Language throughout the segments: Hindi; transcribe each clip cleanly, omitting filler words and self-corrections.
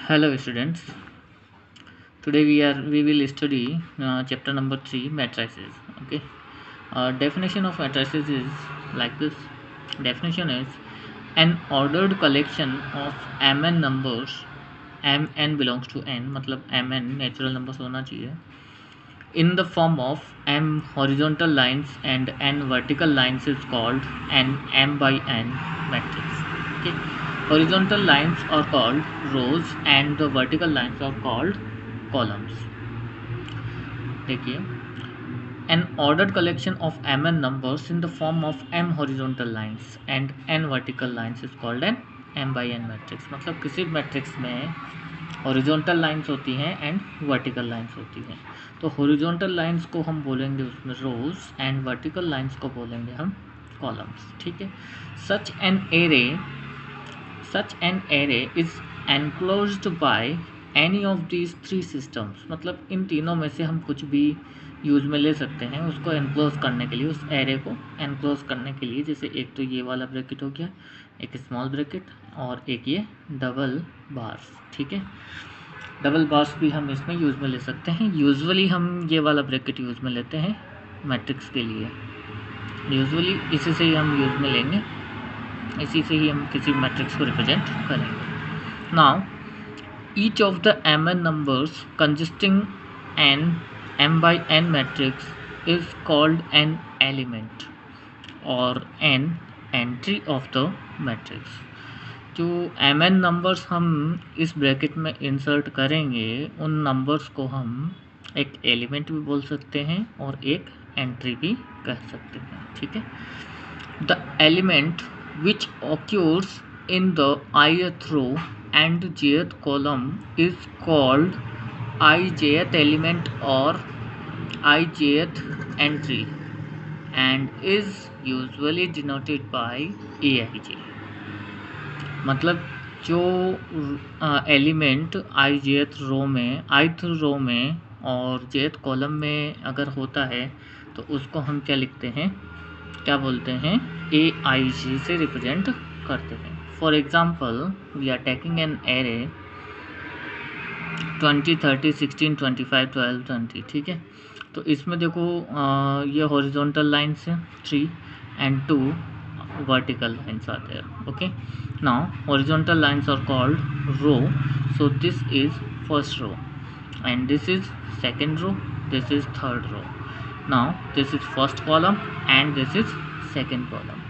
Hello students. Today we will study chapter number 3 matrices. Okay. Definition of matrices is like this. Definition is an ordered collection of mn numbers. Mn belongs to n, मतलब mn natural numbers होना चाहिए, in the form of m horizontal lines and n vertical lines is called an m by n matrix. Okay. Horizontal lines are called rows and the vertical lines are called columns. देखिए, an ordered collection of mn numbers in the form of m horizontal lines and n vertical lines is called an m by n matrix. मतलब किसी मैट्रिक्स में हॉरिजॉन्टल लाइंस होती हैं एंड वर्टिकल लाइंस होती हैं, तो हॉरिजॉन्टल लाइंस को हम बोलेंगे उसमें रोज एंड वर्टिकल लाइंस को बोलेंगे हम कॉलम्स. ठीक है. Such an array is enclosed by any of these three systems. मतलब इन तीनों में से हम कुछ भी यूज में ले सकते हैं उसको एनक्लोज करने के लिए, उस एरे को एनक्लोज करने के लिए. जैसे एक तो ये वाला ब्रैकेट हो गया, एक स्मॉल ब्रैकेट और एक ये डबल बार्स. ठीक है. डबल बार्स भी हम इसमें यूज़ में ले सकते हैं. यूजुअली हम ये वाला ब्रैकेट यूज़ में लेते हैं मैट्रिक्स के लिए. यूजुअली इसी से ही हम यूज़ में लेंगे, इसी से ही हम किसी मैट्रिक्स को रिप्रेजेंट करेंगे. Now each of the mn numbers consisting an m by n matrix is called an element or an entry of the matrix. जो mn नंबर्स हम इस ब्रैकेट में इंसर्ट करेंगे उन नंबर्स को हम एक एलिमेंट भी बोल सकते हैं और एक एंट्री भी कह सकते हैं. ठीक है. The element which occurs in the ith row and jth column is called ijth element or ijth entry and is usually denoted by aij. मतलब जो एलिमेंट आई जेथ रो में, आइथ रो में और जेथ कॉलम में अगर होता है तो उसको हम क्या लिखते हैं, क्या बोलते हैं, ए आई जी से रिप्रेजेंट करते हैं. For example we are taking an array 20, 30, 16, 25, 12, 20. ठीक है. तो इसमें देखो ये हॉरिजॉन्टल लाइन्स हैं 3 and 2 vertical lines are there. Okay. Now horizontal lines are called row, so this is first row and this is second row, this is third row. Now this is first column and this is second column.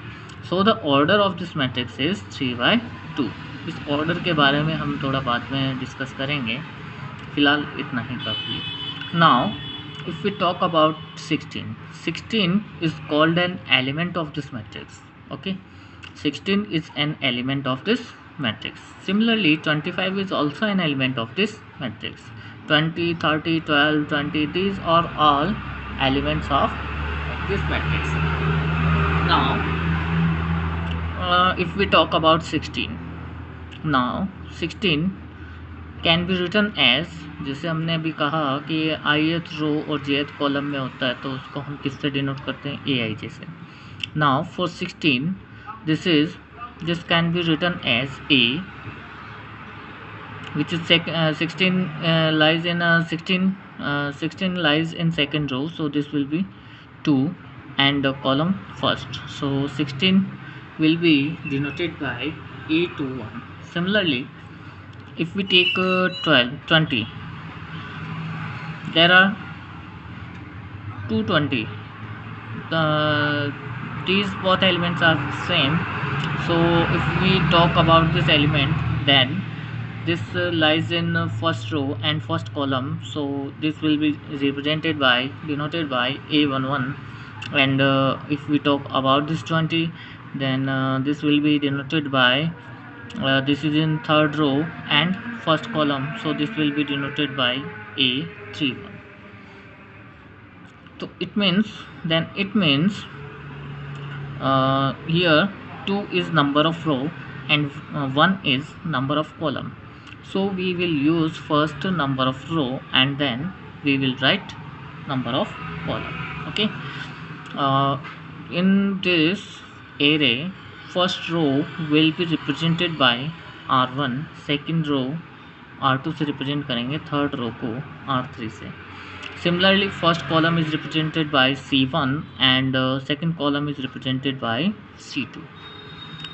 So the order of this matrix is 3 by 2. इस ऑर्डर के बारे में हम थोड़ा बाद में डिस्कस करेंगे, फिलहाल इतना ही काफ़ी. Now if we talk about 16 is called an element of this matrix. Okay. 16 is an element of this matrix. Similarly 25 is also an element of this matrix. 20, 30, 12, 20, these are all elements of this matrix. Now if we talk about 16, now 16 can be written as, जैसे हमने अभी कहा कि ith रो और jth कॉलम में होता है तो उसको हम किससे डिनोट करते हैं, ए आई जे से. Now for 16 this can be written as a which is 16 lies in 16 lies in second row, so this will be 2 and column first, so 16 will be denoted by a21. Similarly if we take 20, there are 220. These both elements are same, so if we talk about this element then this lies in first row and first column, so this will be represented by, denoted by a11. And if we talk about this 20 then this will be denoted by this is in third row and first column, so this will be denoted by a31. So it means here 2 is number of row and 1 is number of column, so we will use first number of row and then we will write number of column. Okay. In this array first row will be represented by r1, second row R2 से रिप्रेजेंट करेंगे, थर्ड रो को R3 से। Similarly first column is represented by C1 and second column is represented by C2।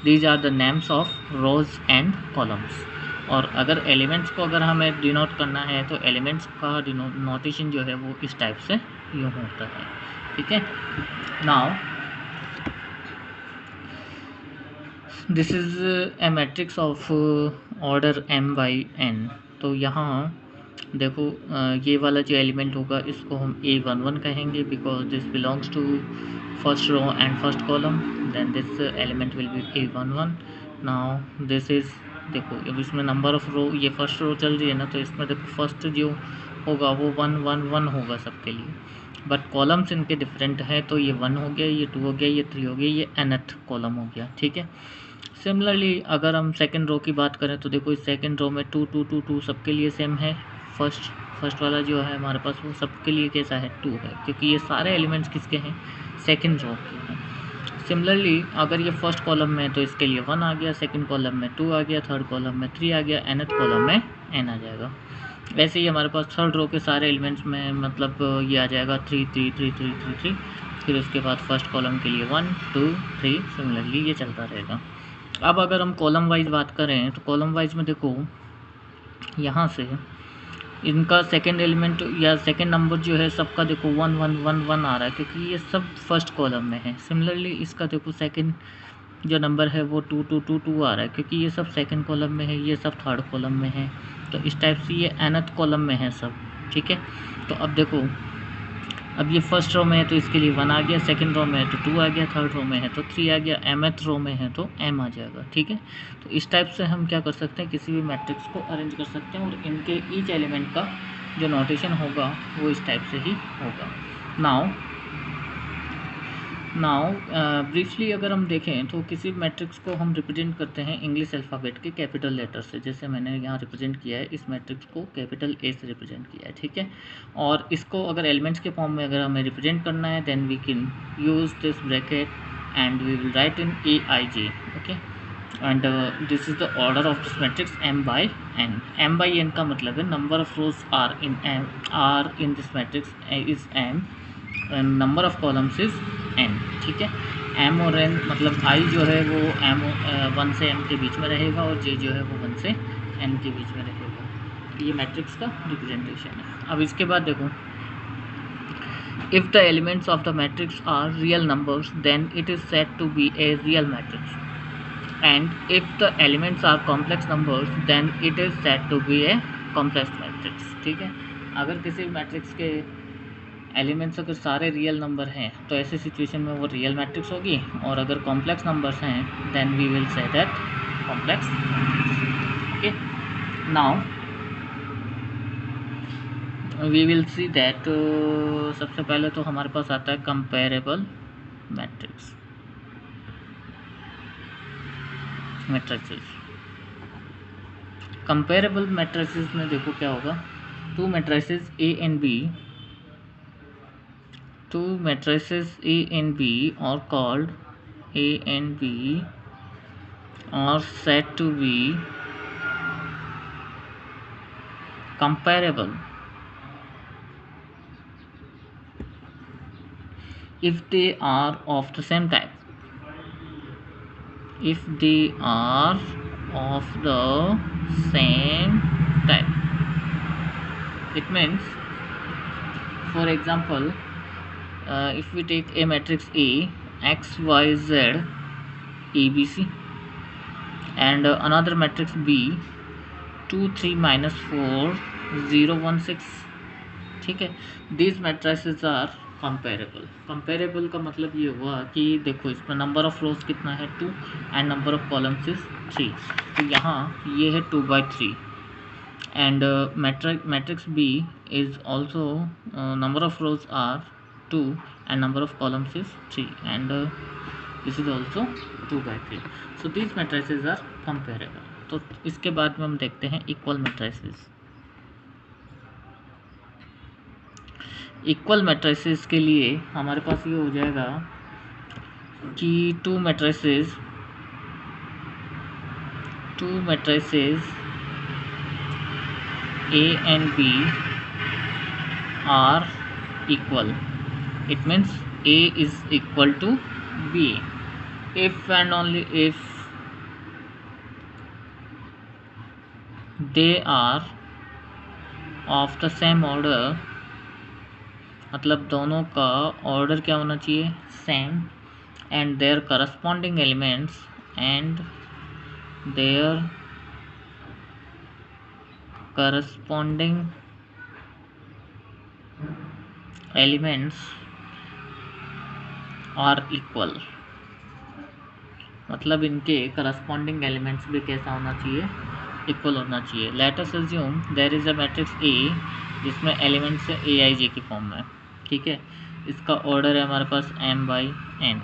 These are the names of rows and columns. और अगर एलिमेंट्स को अगर हमें डिनोट करना है तो एलिमेंट्स का नोटेशन जो है वो इस टाइप से यूँ होता है, ठीक है। Now this is a matrix of order m by n। तो यहाँ देखो ये वाला जो एलिमेंट होगा इसको हम A11 कहेंगे because this belongs to first row and first column, then this element will be A11। Now this is, देखो अब इसमें नंबर ऑफ रो, ये फर्स्ट रो चल रही है ना, तो इसमें देखो फर्स्ट जो होगा वो 1 1 1 होगा सबके लिए, बट कॉलम्स इनके डिफरेंट है, तो ये 1 हो गया, ये 2 हो गया, ये 3 हो गया, ये nth कॉलम हो गया, ठीक है। सिमिलरली अगर हम सेकंड रो की बात करें तो देखो इस सेकंड रो में 2 2 2 2 सबके लिए सेम है। फर्स्ट वाला जो है हमारे पास वो सबके लिए कैसा है 2 है, क्योंकि ये सारे एलिमेंट्स किसके हैं, सेकंड रो के हैं। सिमिलरली अगर ये फर्स्ट कॉलम में है तो इसके लिए 1 आ गया, सेकंड कॉलम में 2 आ गया, थर्ड कॉलम में 3 आ गया, nth कॉलम में n आ जाएगा। वैसे ही हमारे पास थर्ड रो के सारे एलिमेंट्स में मतलब ये आ जाएगा 3 3 3 3 3 3, फिर उसके बाद फर्स्ट कॉलम के लिए 1 2 3, सिमिलरली ये चलता रहेगा। अब अगर हम कॉलम वाइज बात करें तो कॉलम वाइज में देखो यहाँ से इनका सेकंड एलिमेंट या सेकंड नंबर जो है सबका देखो 1 1 1 1 आ रहा है, क्योंकि ये सब फर्स्ट कॉलम में है। सिमिलरली इसका देखो सेकंड जो नंबर है वो 2 2 2 2 आ रहा है, क्योंकि ये सब सेकंड कॉलम में है, ये सब थर्ड कॉलम में है, तो इस टाइप से ये nth कॉलम में है सब, ठीक है। तो अब देखो अब ये फर्स्ट रो में है तो इसके लिए 1 आ गया, सेकंड रो में है तो 2 आ गया, थर्ड रो में है तो 3 आ गया, mth रो में है तो m आ जाएगा, ठीक है। तो इस टाइप से हम क्या कर सकते हैं, किसी भी मैट्रिक्स को अरेंज कर सकते हैं, और इनके ईच एलिमेंट का जो नोटेशन होगा वो इस टाइप से ही होगा। नाउ ब्रीफली अगर हम देखें तो किसी मैट्रिक्स को हम रिप्रेजेंट करते हैं इंग्लिश अल्फ़ाबेट के कैपिटल लेटर से, जैसे मैंने यहाँ रिप्रेजेंट किया है, इस मैट्रिक्स को कैपिटल ए से रिप्रेजेंट किया है, ठीक है। और इसको अगर एलिमेंट्स के फॉर्म में अगर हमें रिप्रेजेंट करना है then we can use this bracket and we will write in AIJ, okay. And this is the order of this matrix m by n। m by n का मतलब है number of rows are in this matrix is m, number of columns is n, ठीक है। m और n मतलब i जो है वो m 1 से m के बीच में रहेगा और j जो है वो 1 से n के बीच में रहेगा। ये मैट्रिक्स का रिप्रेजेंटेशन है। अब इसके बाद देखो, if the elements of the matrix are real numbers then it is said to be a real matrix, and if the elements are complex numbers then it is said to be a complex matrix, ठीक है। अगर किसी मैट्रिक्स के एलिमेंट्स अगर सारे रियल नंबर हैं तो ऐसे सिचुएशन में वो रियल मैट्रिक्स होगी, और अगर कॉम्प्लेक्स नंबर्स हैं then we will say that complex matrix, okay. Now we will see that सबसे पहले तो हमारे पास आता है कंपेरेबल मैट्रिक्स कंपेरेबल मैट्रिसेस में देखो क्या होगा, to matrices A and B, two matrices A and B are called A and B are said to be comparable if they are of the same type. If they are of the same type, it means, for example, if we take a matrix A x y z a b c and another matrix B 2 3 minus 4 0 1 6, ठीक है। these matrices are comparable। comparable का मतलब ये हुआ कि देखो इसमें नंबर ऑफ रोज कितना है 2 and number of columns is 3, तो यहाँ ये है 2 by 3 and matrix B is also number of rows are 2 and number of columns is 3 and this is also 2 by 3, so these matrices are comparable। तो इसके बाद में हम देखते हैं इक्वल मैट्रिसेस। इक्वल मैट्रिसेस के लिए हमारे पास ये हो जाएगा कि to matrices A and B are equal, it means A is equal to B. If and only if they are of the same order, मतलब दोनों का ऑर्डर क्या होना चाहिए, same, and their corresponding elements are equal, मतलब इनके करस्पॉन्डिंग एलिमेंट्स भी कैसा होना चाहिए, इक्वल होना चाहिए. Let us assume there is a matrix A जिसमें एलिमेंट्स है ए आई जे की फॉर्म में, ठीक है. इसका ऑर्डर है हमारे पास m by n,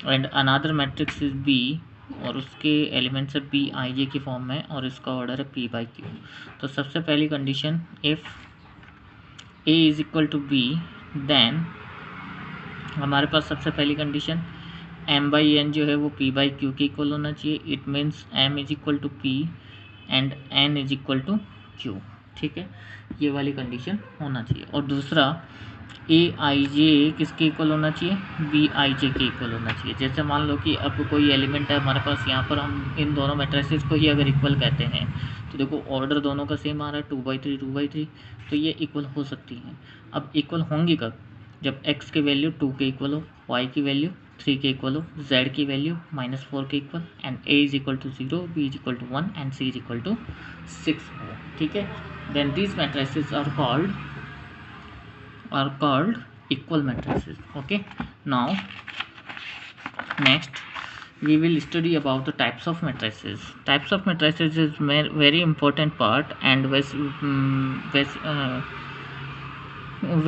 and another matrix is B और उसके एलिमेंट्स है बी आई जे की फॉर्म में और इसका ऑर्डर है p बाई क्यू. तो सबसे पहली condition, if a is equal to B, then हमारे पास सबसे पहली कंडीशन m बाई n जो है वो p बाई क्यू के इक्वल होना चाहिए. It means m is equal to p and n is equal to q, ठीक है. ये वाली कंडीशन होना चाहिए. और दूसरा, ए आई जे किसके इक्वल होना चाहिए, बी आई जे के इक्वल होना चाहिए. जैसे मान लो कि अब कोई एलिमेंट है हमारे पास, यहाँ पर हम इन दोनों मैट्रिसेस को ही अगर इक्वल कहते हैं तो देखो ऑर्डर दोनों का सेम आ रहा है, 2/3, तो ये इक्वल हो सकती हैं. अब इक्वल होंगी कब, जब x की वैल्यू 2 के इक्वल हो, y की वैल्यू 3 के इक्वल हो, z की वैल्यू -4 के equal, and a is equal to 0, b is equal to 1 and c is equal to 6 हो, ठीक है. Then these matrices are called equal matrices. Okay, now next we will study about the types of matrices. Types of matrices is very important part and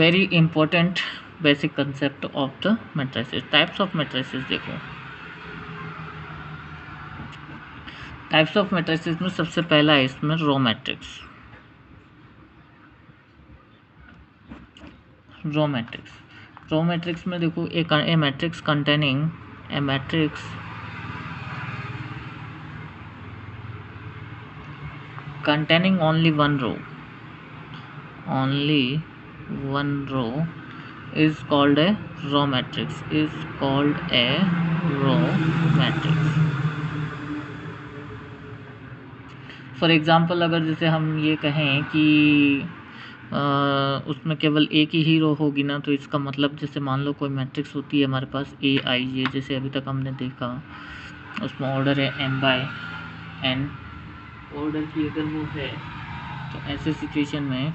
very important basic concept of the matrices. Types of matrices देखो, टाइप्स ऑफ मैट्रिसेस में सबसे पहला है इसमें रो मैट्रिक्स. रो मैट्रिक्स में देखो, a matrix containing only one row is called a row matrix. For example अगर जैसे हम ये कहें कि उसमें केवल एक ही रो होगी ना, तो इसका मतलब जैसे मान लो कोई मैट्रिक्स होती है हमारे पास ए आई जे, जैसे अभी तक हमने देखा, उसमें ऑर्डर है m बाई n, ऑर्डर की अगर वो है तो ऐसे सिचुएशन में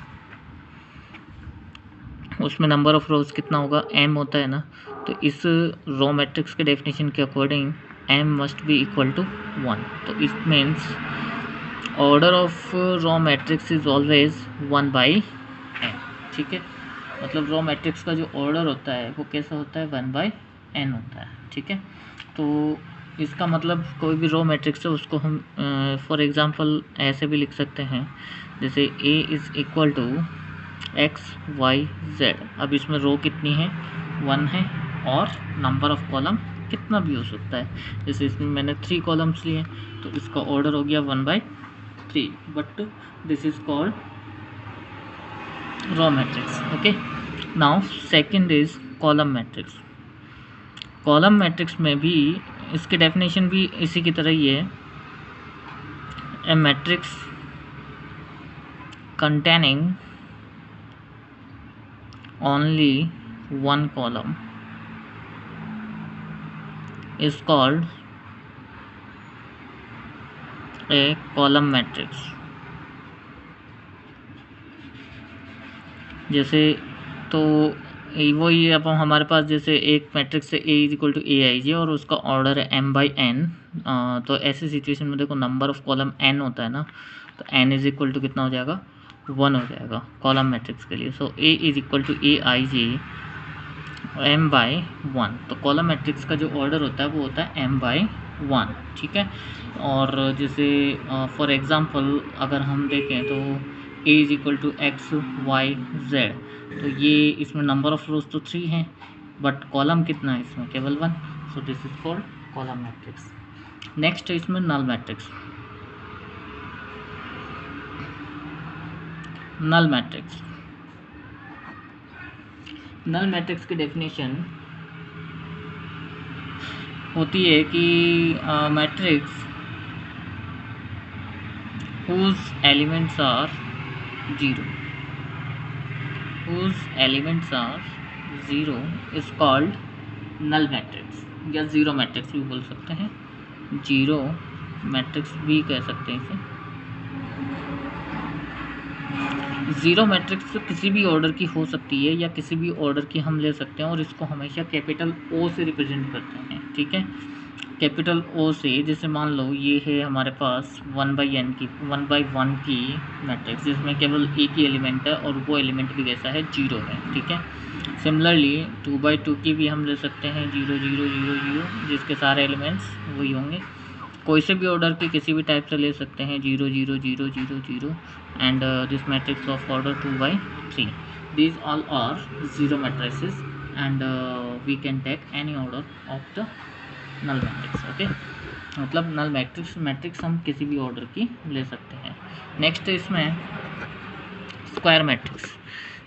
उसमें नंबर ऑफ रोज कितना होगा, m होता है ना. तो इस रो मैट्रिक्स के डेफिनेशन के according m must be equal to 1. तो it means order of row matrix is always 1 by n, ठीक है. मतलब रो मैट्रिक्स का जो ऑर्डर होता है वो कैसा होता है, 1 बाई n होता है, ठीक है. तो इसका मतलब कोई भी रो मैट्रिक्स है उसको हम फॉर एग्जांपल ऐसे भी लिख सकते हैं, जैसे a is equal to x y z. अब इसमें रो कितनी है, 1 है, और नंबर ऑफ कॉलम कितना भी हो सकता है. जैसे इसमें मैंने 3 कॉलम्स लिए तो इसका ऑर्डर हो गया 1/3, but this is called row matrix. Okay, now second is column matrix. Column matrix में भी इसकी डेफिनेशन भी इसी की तरह ही है. ए matrix containing only one column is called a column matrix. जैसे तो वो ये अब हमारे पास जैसे एक मैट्रिक्स है a is equal to A I जे और उसका ऑर्डर है m बाई n. तो ऐसे सिचुएशन में देखो नंबर ऑफ कॉलम n होता है ना, तो n इज इक्वल टू कितना हो जाएगा, 1 हो जाएगा कॉलम मैट्रिक्स के लिए. So a is equal to A I J m by 1. तो कॉलम मैट्रिक्स का जो ऑर्डर होता है वो होता है m बाई 1, ठीक है. और जैसे फॉर एग्ज़ाम्पल अगर हम देखें तो a is equal to X Y Z, तो ये इसमें नंबर ऑफ रोज तो 3 हैं बट कॉलम कितना है इसमें, केवल 1. So this is called column matrix. Next है इसमें null matrix. Null matrix. Null matrix की डेफिनेशन होती है कि matrix whose elements are zero is called null matrix, या जीरो मैट्रिक्स भी बोल सकते हैं, जीरो मैट्रिक्स भी कह सकते हैं इसे। जीरो मैट्रिक्स किसी भी ऑर्डर की हो सकती है या किसी भी ऑर्डर की हम ले सकते हैं, और इसको हमेशा कैपिटल ओ से रिप्रेजेंट करते हैं, ठीक है। कैपिटल ओ से, जैसे मान लो ये है हमारे पास 1/n की 1/1 की मैट्रिक्स, जिसमें केवल एक ही एलिमेंट है और वो एलिमेंट भी कैसा है, जीरो है, ठीक है। सिमिलरली 2/2 की भी हम ले सकते हैं 0 0 0 0, जिसके सारे एलिमेंट्स वही होंगे। कोई से भी ऑर्डर की किसी भी टाइप से ले सकते हैं 0 0 0 0 0, and this matrix of order 2/3, these all are zero matrices, and we can take any order of the null matrix, okay. मतलब नल मैट्रिक्स हम किसी भी ऑर्डर की ले सकते हैं। नेक्स्ट इसमें स्क्वायर मैट्रिक्स।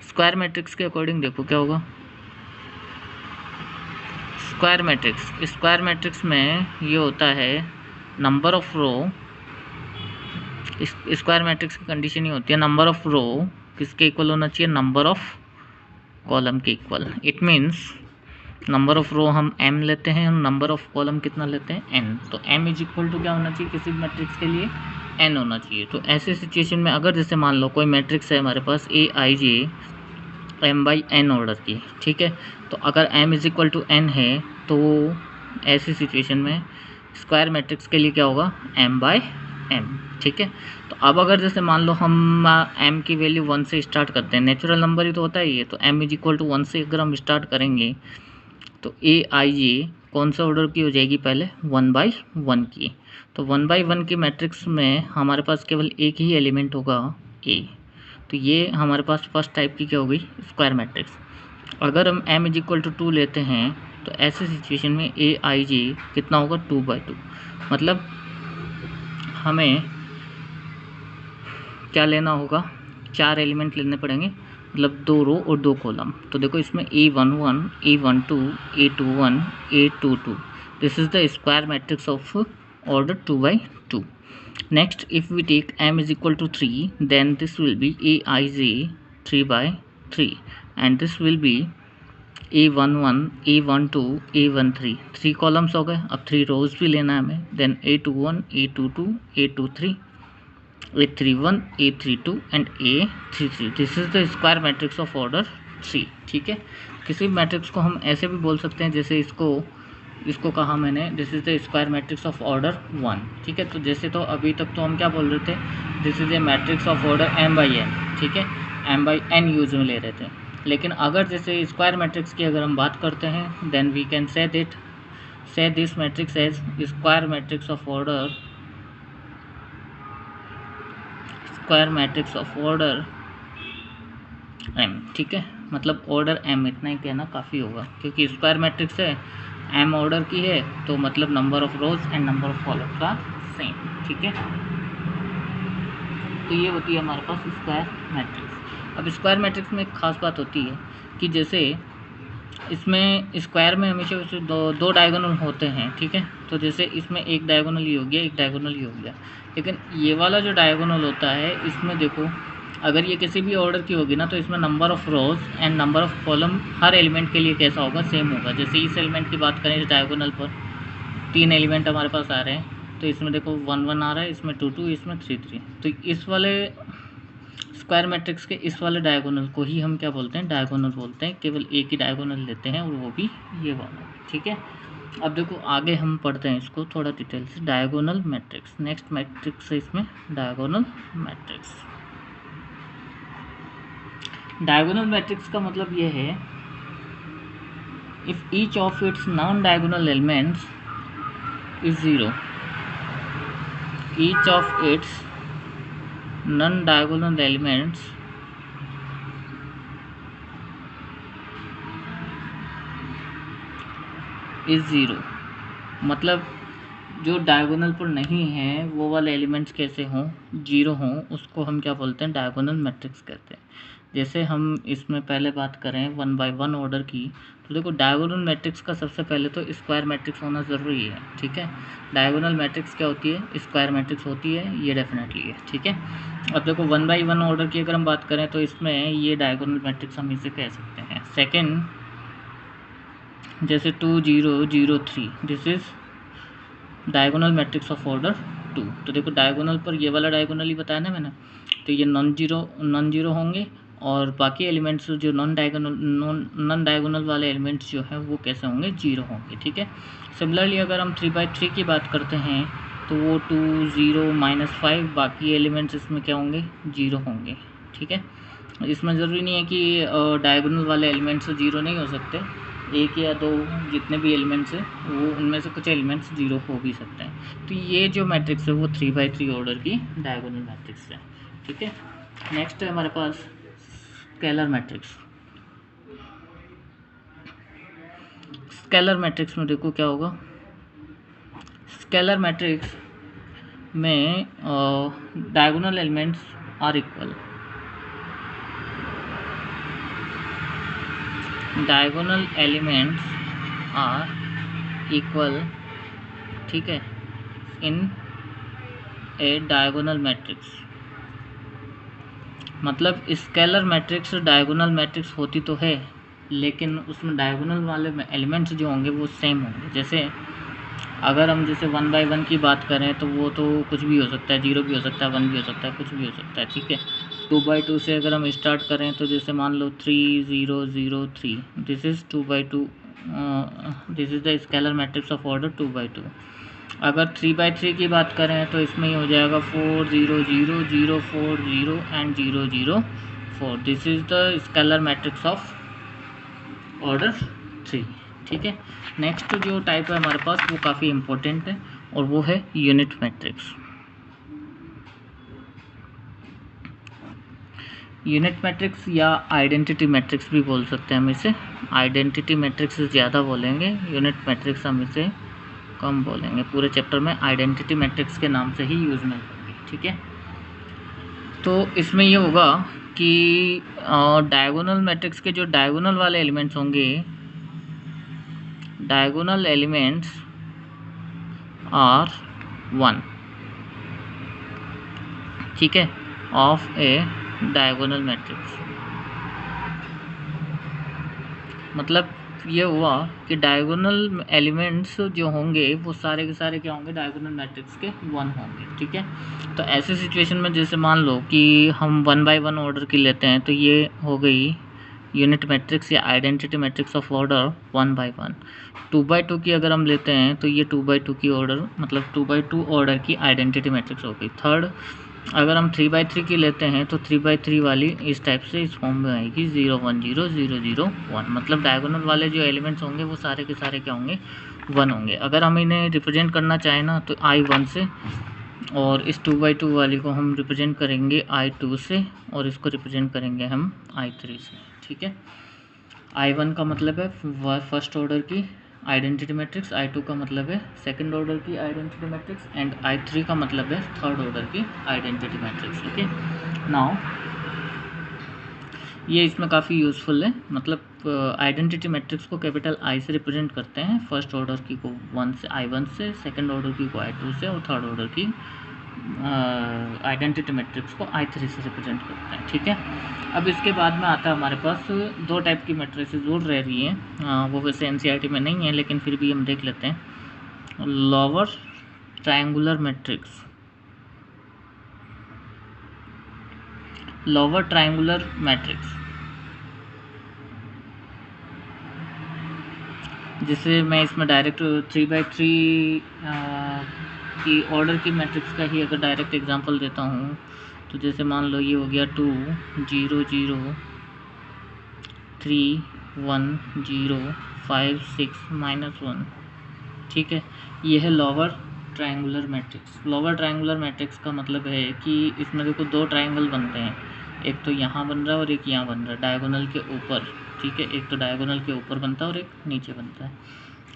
स्क्वायर मैट्रिक्स के अकॉर्डिंग देखो क्या होगा। स्क्वायर मैट्रिक्स में ये होता है number of row. Square matrix की कंडीशन ये होती है नंबर ऑफ रो किसके इक्वल होना चाहिए, नंबर ऑफ कॉलम के equal. It means number of row हम m लेते हैं, हम नंबर ऑफ कॉलम कितना लेते हैं, n। तो m इज इक्वल टू क्या होना चाहिए किसी भी मैट्रिक्स के लिए, n होना चाहिए। तो ऐसे सिचुएशन में अगर जैसे मान लो कोई मैट्रिक्स है हमारे पास aij m/n ऑर्डर की, ठीक है। तो अगर m is equal to n है तो ऐसी सिचुएशन में स्क्वायर मैट्रिक्स के लिए क्या होगा, m/m, ठीक है। तो अब अगर जैसे मान लो हम m की वैल्यू 1 से स्टार्ट करते हैं, नेचुरल नंबर ही तो होता है ये, तो m इज इक्वल टू 1 से अगर हम स्टार्ट करेंगे तो aij कौन सा ऑर्डर की हो जाएगी, पहले 1/1 की। तो 1/1 की मैट्रिक्स में हमारे पास केवल एक ही एलिमेंट होगा a। तो ये हमारे पास फर्स्ट टाइप की क्या हो गई, स्क्वायर मैट्रिक्स। अगर हम m इज इक्वल टू 2 लेते हैं तो ऐसे सिचुएशन में aij कितना होगा, 2/2। मतलब हमें क्या लेना होगा, 4 एलिमेंट लेने पड़ेंगे, मतलब 2 रो और 2 कॉलम। तो देखो इसमें a11 a12 a21 a22, this is the square matrix of order 2/2। Next if we take m is equal to 3, then this will be aij 3/3, and this will be a11 a12 a13, 3 columns हो गए। अब 3 रोज भी लेना है हमें, then a21 a22 a23 a31 a32 and a33, this is the square matrix of order 3, ठीक है। किसी भी मैट्रिक्स को हम ऐसे भी बोल सकते हैं, जैसे इसको कहा मैंने, this is the square matrix of order 1, ठीक है। तो जैसे तो अभी तक तो हम क्या बोल रहे थे, this is a matrix of order m/n, ठीक है, m/n यूज में ले रहे थे। लेकिन अगर जैसे स्क्वायर मैट्रिक्स की अगर हम बात करते हैं, then we can say this matrix as square matrix of order m, ठीक है। मतलब ऑर्डर m, इतना ही कहना काफ़ी होगा, क्योंकि स्क्वायर मैट्रिक्स है, m ऑर्डर की है, तो मतलब number of rows and number of columns का सेम, ठीक है। तो ये होती है हमारे पास स्क्वायर मैट्रिक्स। अब स्क्वायर मैट्रिक्स में एक खास बात होती है कि जैसे इसमें स्क्वायर में हमेशा दो डायगोनल होते हैं, ठीक है। तो जैसे इसमें एक डायगोनल ही हो गया, एक डायगोनल ही हो गया। लेकिन ये वाला जो डायगोनल होता है, इसमें देखो अगर ये किसी भी ऑर्डर की होगी ना, तो इसमें number of rows and number of column her element के लिए कैसा होगा, सेम होगा। जैसे इस एलिमेंट की बात करें, इस डायगोनल पर 3 एलिमेंट हमारे पास आ रहे हैं, तो इसमें देखो 1 1 आ रहा है, इसमें 2 2, इसमें 3 3। तो इस वाले स्क्वायर मैट्रिक्स के इस वाले डायगोनल को ही हम क्या बोलते हैं, डायगोनल बोलते हैं। केवल एक ही डायगोनल लेते हैं और वो भी ये वाला, ठीक है। अब देखो आगे हम पढ़ते हैं इसको थोड़ा डिटेल से, डायगोनल मैट्रिक्स। नेक्स्ट मैट्रिक्स है इसमें डायगोनल मैट्रिक्स। डायगोनल मैट्रिक्स का मतलब ये है, if each of its non diagonal elements is 0, each of its non-diagonal elements is 0। मतलब जो डायगोनल पर नहीं है वो वाले एलिमेंट्स कैसे हों, जीरो हों, उसको हम क्या बोलते हैं, डायगोनल मैट्रिक्स कहते हैं। जैसे हम इसमें पहले बात करें 1 बाय 1 ऑर्डर की, तो देखो डायगोनल मैट्रिक्स का सबसे पहले तो स्क्वायर मैट्रिक्स होना ज़रूरी है, ठीक है। डायगोनल मैट्रिक्स क्या होती है, स्क्वायर मैट्रिक्स होती है, ये डेफिनेटली है, ठीक है। अब देखो 1 बाय 1 ऑर्डर की अगर हम बात करें तो इसमें ये डायगोनल मैट्रिक्स हम इसे कह सकते हैं। सेकेंड, जैसे 2 0 0 3, this is diagonal matrix of order 2। तो देखो डायगोनल पर ये वाला डायगोनल ही बताया ना मैंने, तो ये नॉन जीरो होंगे, और बाकी एलिमेंट्स जो नॉन डायगोनल वाले एलिमेंट्स जो हैं वो कैसे होंगे, जीरो होंगे, ठीक है। सिमिलरली अगर हम 3/3 की बात करते हैं तो वो 2 0 -5, बाकी एलिमेंट्स इसमें क्या होंगे, जीरो होंगे, ठीक है। इसमें ज़रूरी नहीं है कि डायगोनल वाले एलिमेंट्स जीरो नहीं हो सकते, एक या दो जितने भी एलिमेंट्स हैं वो उनमें से कुछ एलिमेंट्स जीरो हो भी सकते हैं। तो ये जो मैट्रिक्स है वो 3/3 ऑर्डर की डायगोनल मैट्रिक्स है, ठीक है। नेक्स्ट है हमारे पास स्केलर मैट्रिक्स। स्केलर मैट्रिक्स में देखो क्या होगा, स्केलर मैट्रिक्स में diagonal elements are equal, diagonal elements are equal, ठीक है, इन ए डायगोनल मैट्रिक्स। मतलब स्केलर मैट्रिक्स डायगोनल मैट्रिक्स होती तो है, लेकिन उसमें डायगोनल वाले एलिमेंट्स जो होंगे वो सेम होंगे। जैसे अगर हम जैसे 1 बाय 1 की बात करें तो वो तो कुछ भी हो सकता है, 0 भी हो सकता है, 1 भी हो सकता है, कुछ भी हो सकता है, ठीक है। 2 बाय 2 से अगर हम स्टार्ट करें तो जैसे मान लो 3 0 0 3, this is 2 by 2, this is the scalar matrix of order 2 by 2। अगर 3/3 की बात करें तो इसमें ही हो जाएगा 4 0 0 0 4 0 and 0 0 4, this is the scalar matrix of order 3, ठीक है। नेक्स्ट जो टाइप है हमारे पास वो काफ़ी इम्पोर्टेंट है, और वो है यूनिट मैट्रिक्स। यूनिट मैट्रिक्स या आइडेंटिटी मैट्रिक्स भी बोल सकते हैं हम इसे। आइडेंटिटी मैट्रिक्स ज़्यादा बोलेंगे, यूनिट मैट्रिक्स हम इसे कम बोलेंगे। पूरे चैप्टर में आइडेंटिटी मैट्रिक्स के नाम से ही यूज़ में होंगे, ठीक है। तो इसमें ये होगा कि डायगोनल मैट्रिक्स के जो डायगोनल वाले एलिमेंट्स होंगे, डायगोनल एलिमेंट्स आर 1, ठीक है, ऑफ ए डायगोनल मैट्रिक्स। मतलब ये हुआ कि डायगोनल एलिमेंट्स जो होंगे वो सारे के सारे क्या होंगे, डायगोनल मैट्रिक्स के 1 होंगे, ठीक है। तो ऐसे सिचुएशन में जैसे मान लो कि हम 1 बाय 1 ऑर्डर की लेते हैं तो ये हो गई यूनिट मैट्रिक्स या identity matrix of order 1 by 1। 2 by 2 की अगर हम लेते हैं तो ये 2 बाय 2 की ऑर्डर, मतलब 2 बाय 2 ऑर्डर की आइडेंटिटी मैट्रिक्स हो गई। थर्ड, अगर हम 3/3 की लेते हैं तो 3/3 वाली इस टाइप से इस फॉर्म में आएगी 0 1 0 0 0 1। मतलब डायगोनल वाले जो एलिमेंट्स होंगे वो सारे के सारे क्या होंगे, 1 होंगे। अगर हम इन्हें रिप्रेजेंट करना चाहें ना तो I1 से, और इस 2 बाय 2 वाली को हम रिप्रेजेंट करेंगे I2 से, और इसको रिप्रेजेंट करेंगे हम I3 से, ठीक है। I1 का मतलब है फर्स्ट ऑर्डर की आइडेंटिटी मैट्रिक्स, I2 का मतलब है सेकंड ऑर्डर की आइडेंटिटी मैट्रिक्स, एंड I3 का मतलब है थर्ड ऑर्डर की आइडेंटिटी मैट्रिक्स, ओके। नाउ ये इसमें काफ़ी यूज़फुल है। मतलब आइडेंटिटी मैट्रिक्स को कैपिटल I से रिप्रेजेंट करते हैं, फर्स्ट ऑर्डर की को 1 से I1 से, सेकंड ऑर्डर की को I2 से, और थर्ड ऑर्डर की आइडेंटिटी मैट्रिक्स को I3 से रिप्रेजेंट करते हैं, ठीक है। अब इसके बाद में आता है हमारे पास 2 टाइप की मैट्रिसेस और रह रही हैं, वो वैसे एनसीईआरटी में नहीं है लेकिन फिर भी हम देख लेते हैं। Lower triangular matrix, lower triangular matrix, जिसे मैं इसमें डायरेक्ट 3/3 की ऑर्डर की मैट्रिक्स का ही अगर डायरेक्ट एग्जांपल देता हूँ तो जैसे मान लो ये हो गया 2 0 0 3 1 0 5 6 -1, ठीक है। ये है lower triangular matrix. Lower triangular matrix का मतलब है कि इसमें देखो 2 ट्रायंगल बनते हैं, एक तो यहाँ बन रहा है और एक यहाँ बन रहा है डायगोनल के ऊपर, ठीक है। एक तो डायगोनल के ऊपर बनता है और एक नीचे बनता है।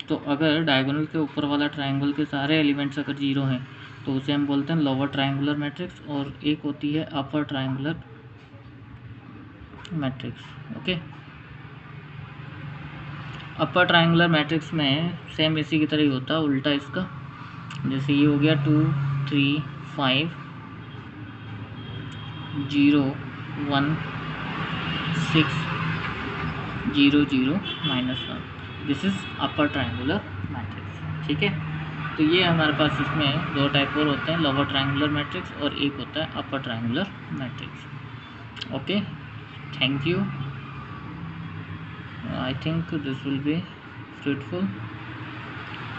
तो अगर डायगोनल के ऊपर वाला ट्रायंगल के सारे एलिमेंट्स अगर 0 हैं तो उसे हम बोलते हैं लोअर ट्रायंगुलर मैट्रिक्स, और एक होती है upper triangular matrix. Okay, upper triangular matrix में सेम इसी की तरह ही होता है, उल्टा इसका। जैसे ये हो गया 2 3 5 0 1 6 0 0 -1, this is upper triangular matrix. ठीक है, तो ये हमारे पास इसमें दो टाइप और होते हैं, लोअर ट्रायंगुलर मैट्रिक्स और एक होता है upper triangular matrix. Okay, thank you. I think this will be fruitful.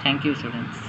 Thank you, students.